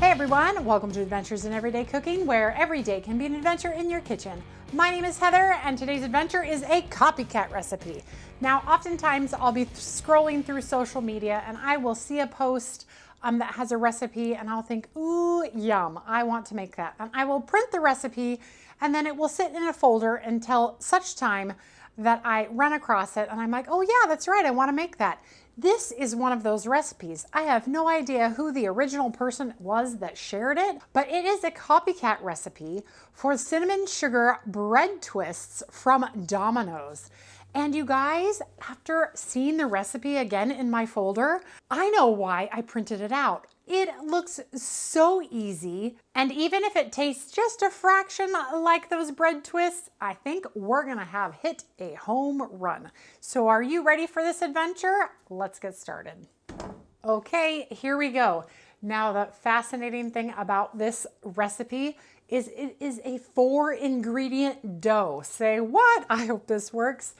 Hey everyone, welcome to Adventures in Everyday Cooking, where every day can be an adventure in your kitchen. My name is Heather, and today's adventure is a copycat recipe. Now, oftentimes I'll be scrolling through social media and I will see a post that has a recipe and I'll think, ooh, yum, I want to make that. And I will print the recipe and then it will sit in a folder until such time that I run across it and I'm like, oh yeah, that's right, I want to make that. This is one of those recipes. I have no idea who the original person was that shared it, but it is a copycat recipe for cinnamon sugar bread twists from Domino's. And you guys, after seeing the recipe again in my folder, I know why I printed it out. It looks so easy, and even if it tastes just a fraction like those bread twists, I think we're gonna have hit a home run. So are you ready for this adventure? Let's get started. Okay, here we go. Now, the fascinating thing about this recipe is it is a 4-ingredient dough. Say what? I hope this works.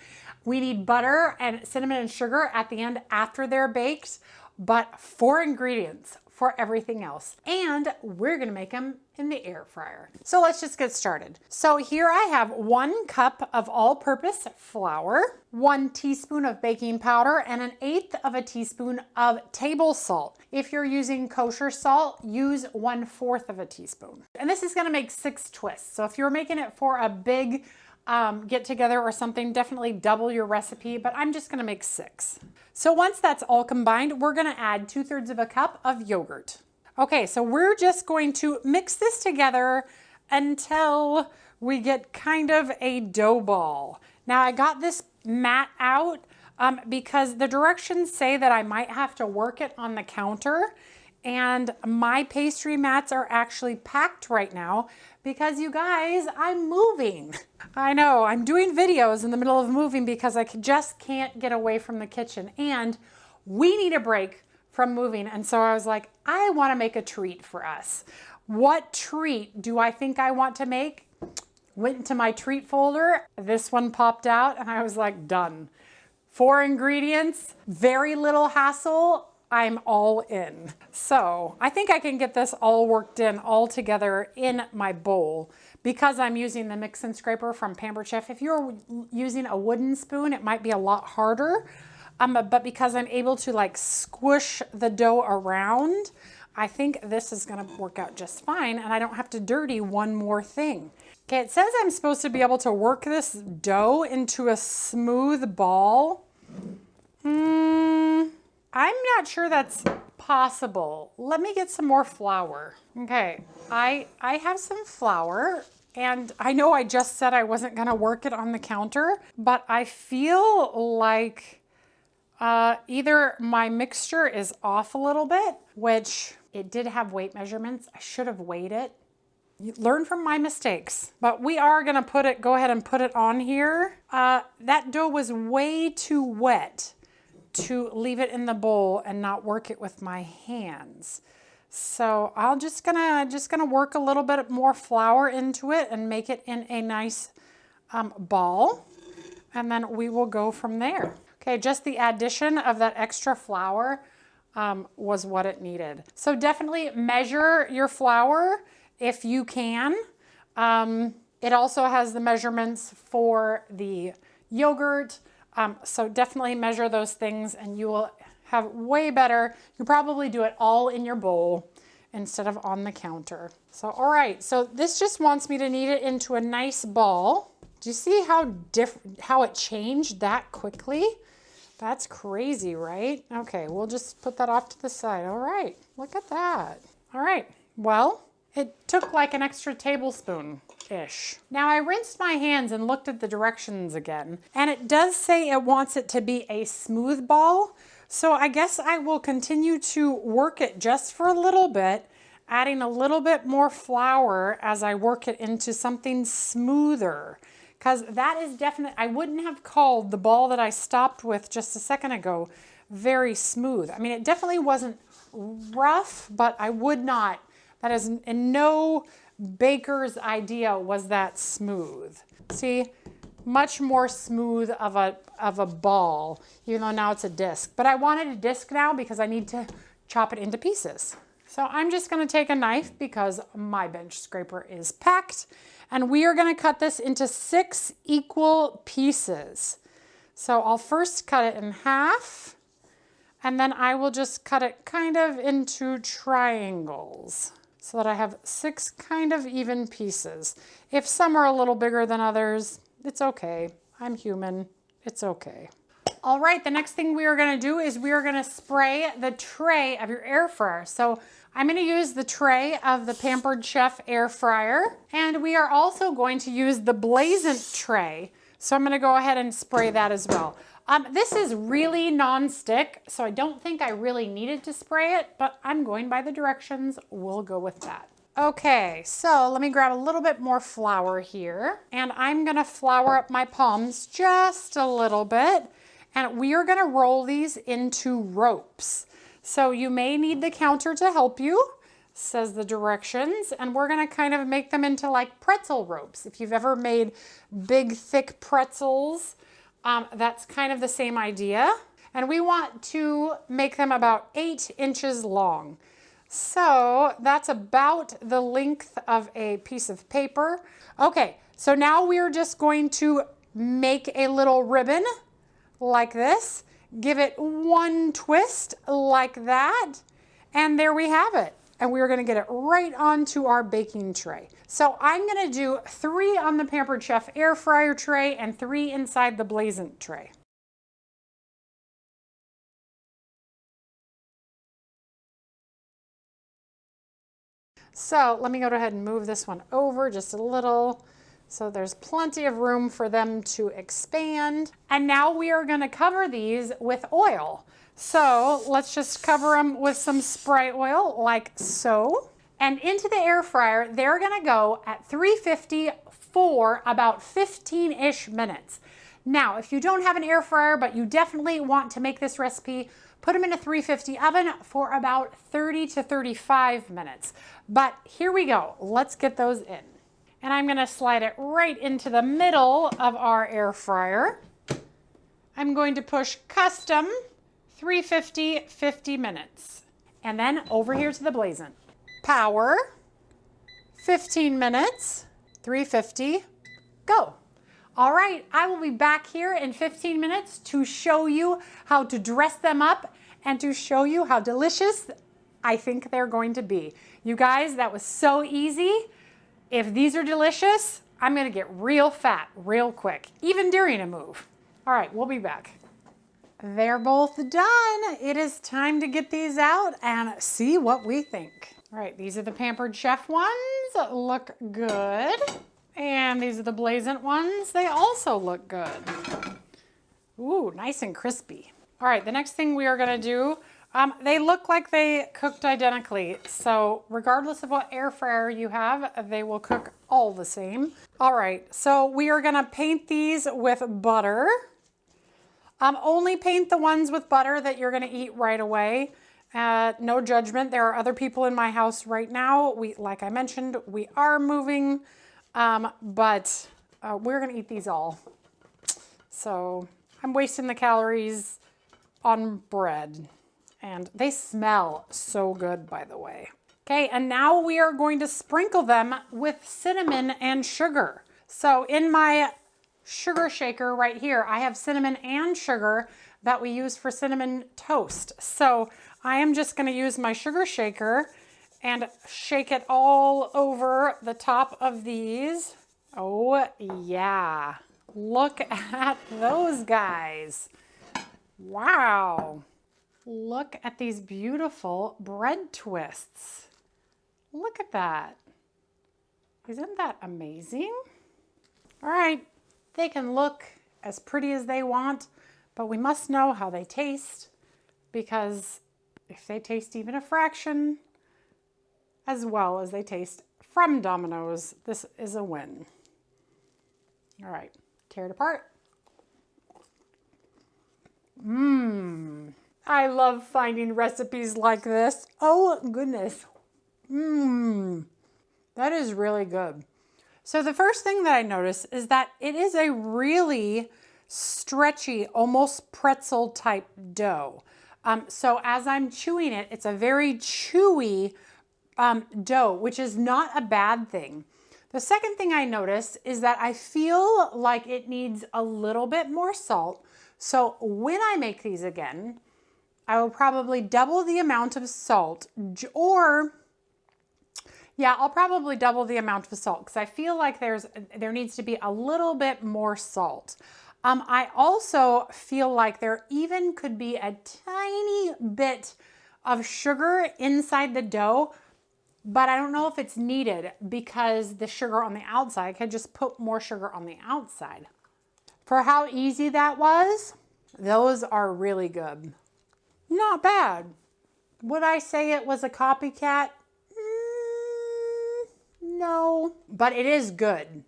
We need butter and cinnamon and sugar at the end after they're baked, but 4 ingredients for everything else. And we're gonna make them in the air fryer. So let's just get started. So here I have 1 cup of all-purpose flour, 1 teaspoon of baking powder, and 1/8 teaspoon of table salt. If you're using kosher salt, use 1/4 teaspoon. And this is gonna make 6 twists. So if you're making it for a big get together or something, definitely double your recipe, but I'm just gonna make 6. So once that's all combined, we're gonna add 2/3 cup of yogurt. Okay, so we're just going to mix this together until we get kind of a dough ball. Now I got this mat out because the directions say that I might have to work it on the counter, and my pastry mats are actually packed right now because, you guys, I'm moving. I know, I'm doing videos in the middle of moving because I just can't get away from the kitchen, and we need a break from moving. And so I was like, I want to make a treat for us. What treat do I think I want to make? Went into my treat folder. This one popped out and I was like, done. 4 ingredients, very little hassle. I'm all in. So I think I can get this all worked in all together in my bowl because I'm using the mix and scraper from Pampered Chef. If you're using a wooden spoon, it might be a lot harder. But because I'm able to like squish the dough around, I think this is gonna work out just fine and I don't have to dirty one more thing. Okay, it says I'm supposed to be able to work this dough into a smooth ball. I'm not sure that's possible. Let me get some more flour. Okay, I have some flour, and I know I just said I wasn't gonna work it on the counter, but I feel like either my mixture is off a little bit, which it did have weight measurements. I should have weighed it. You learn from my mistakes, but we are gonna go ahead and put it on here. That dough was way too wet to leave it in the bowl and not work it with my hands. So I'll just gonna work a little bit more flour into it and make it in a nice ball, and then we will go from there. Okay, just the addition of that extra flour was what it needed. So definitely measure your flour if you can. It also has the measurements for the yogurt. So definitely measure those things and you will have way better. You probably do it all in your bowl instead of on the counter. So, all right, so this just wants me to knead it into a nice ball. Do you see how it changed that quickly? That's crazy, right? Okay, we'll just put that off to the side. All right, look at that. All right, well, it took like an extra tablespoon-ish. Now I rinsed my hands and looked at the directions again, and it does say it wants it to be a smooth ball. So I guess I will continue to work it just for a little bit, adding a little bit more flour as I work it into something smoother. Because that is definitely, I wouldn't have called the ball that I stopped with just a second ago very smooth. I mean, it definitely wasn't rough, but I would not. That is in no baker's idea was that smooth. See, much more smooth of a ball, even though now it's a disc. But I wanted a disc now because I need to chop it into pieces. So I'm just gonna take a knife because my bench scraper is packed, and we are gonna cut this into 6 equal pieces. So I'll first cut it in half, and then I will just cut it kind of into triangles so that I have 6 kind of even pieces. If some are a little bigger than others, it's okay. I'm human, it's okay. All right, the next thing we are gonna do is we are gonna spray the tray of your air fryer. So I'm gonna use the tray of the Pampered Chef air fryer, and we are also going to use the Glaze tray. So I'm gonna go ahead and spray that as well. This is really non-stick, so I don't think I really needed to spray it, but I'm going by the directions. We'll go with that. Okay, so let me grab a little bit more flour here, and I'm gonna flour up my palms just a little bit, and we are gonna roll these into ropes. So you may need the counter to help you, says the directions, and we're gonna kind of make them into like pretzel ropes. If you've ever made big, thick pretzels, that's kind of the same idea. And we want to make them about 8 inches long. So that's about the length of a piece of paper. Okay, so now we're just going to make a little ribbon like this, give it one twist like that, and there we have it. And we're gonna get it right onto our baking tray. So I'm gonna do 3 on the Pampered Chef air fryer tray and 3 inside the Glaze tray. So let me go ahead and move this one over just a little. So there's plenty of room for them to expand. And now we are gonna cover these with oil. So let's just cover them with some spray oil like so. And into the air fryer, they're gonna go at 350 for about 15-ish minutes. Now, if you don't have an air fryer, but you definitely want to make this recipe, put them in a 350 oven for about 30 to 35 minutes. But here we go, let's get those in. And I'm gonna slide it right into the middle of our air fryer. I'm going to push custom 350, 50 minutes. And then over here to the Glaze. Power, 15 minutes, 350, go. All right, I will be back here in 15 minutes to show you how to dress them up and to show you how delicious I think they're going to be. You guys, that was so easy. If these are delicious, I'm gonna get real fat real quick, even during a move. All right, we'll be back. They're both done. It is time to get these out and see what we think. All right, these are the Pampered Chef ones. Look good. And these are the Glaze ones. They also look good. Ooh, nice and crispy. All right, the next thing we are gonna do, they look like they cooked identically. So regardless of what air fryer you have, they will cook all the same. All right, so we are gonna paint these with butter. Only paint the ones with butter that you're gonna eat right away. No judgment. There are other people in my house right now. Like I mentioned, we are moving, but we're gonna eat these all. So I'm wasting the calories on bread. And they smell so good, by the way. Okay, and now we are going to sprinkle them with cinnamon and sugar. So in my sugar shaker right here, I have cinnamon and sugar that we use for cinnamon toast. So I am just gonna use my sugar shaker and shake it all over the top of these. Oh yeah, look at those guys. Wow. Look at these beautiful bread twists. Look at that. Isn't that amazing? All right, they can look as pretty as they want, but we must know how they taste, because if they taste even a fraction as well as they taste from Domino's, this is a win. All right, tear it apart. Mmm. I love finding recipes like this. Oh goodness. Mmm. That is really good. So the first thing that I noticed is that it is a really stretchy, almost pretzel type dough. So as I'm chewing it, it's a very chewy dough, which is not a bad thing. The second thing I notice is that I feel like it needs a little bit more salt. So when I make these again, I will probably double the amount of salt, or yeah, I'll probably double the amount of salt because I feel like there needs to be a little bit more salt. I also feel like there even could be a tiny bit of sugar inside the dough, but I don't know if it's needed because the sugar on the outside, I could just put more sugar on the outside. For how easy that was, those are really good. Not bad. Would I say it was a copycat? No, but it is good.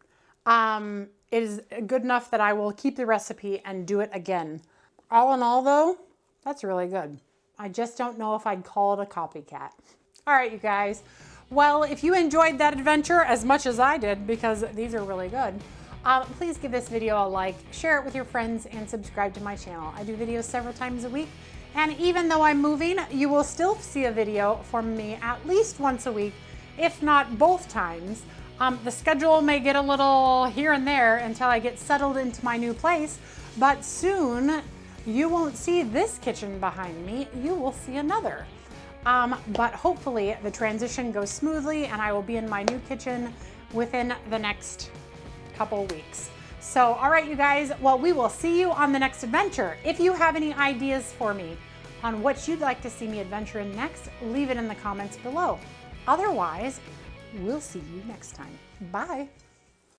It is good enough that I will keep the recipe and do it again. All in all though, that's really good. I just don't know if I'd call it a copycat. All right, you guys. Well, if you enjoyed that adventure as much as I did, because these are really good, please give this video a like, share it with your friends, and subscribe to my channel. I do videos several times a week, and even though I'm moving, you will still see a video from me at least once a week, if not both times. The schedule may get a little here and there until I get settled into my new place, but soon you won't see this kitchen behind me, you will see another. But hopefully the transition goes smoothly and I will be in my new kitchen within the next couple weeks. So, all right, you guys, well, we will see you on the next adventure. If you have any ideas for me on what you'd like to see me adventure in next, leave it in the comments below. Otherwise, we'll see you next time. Bye.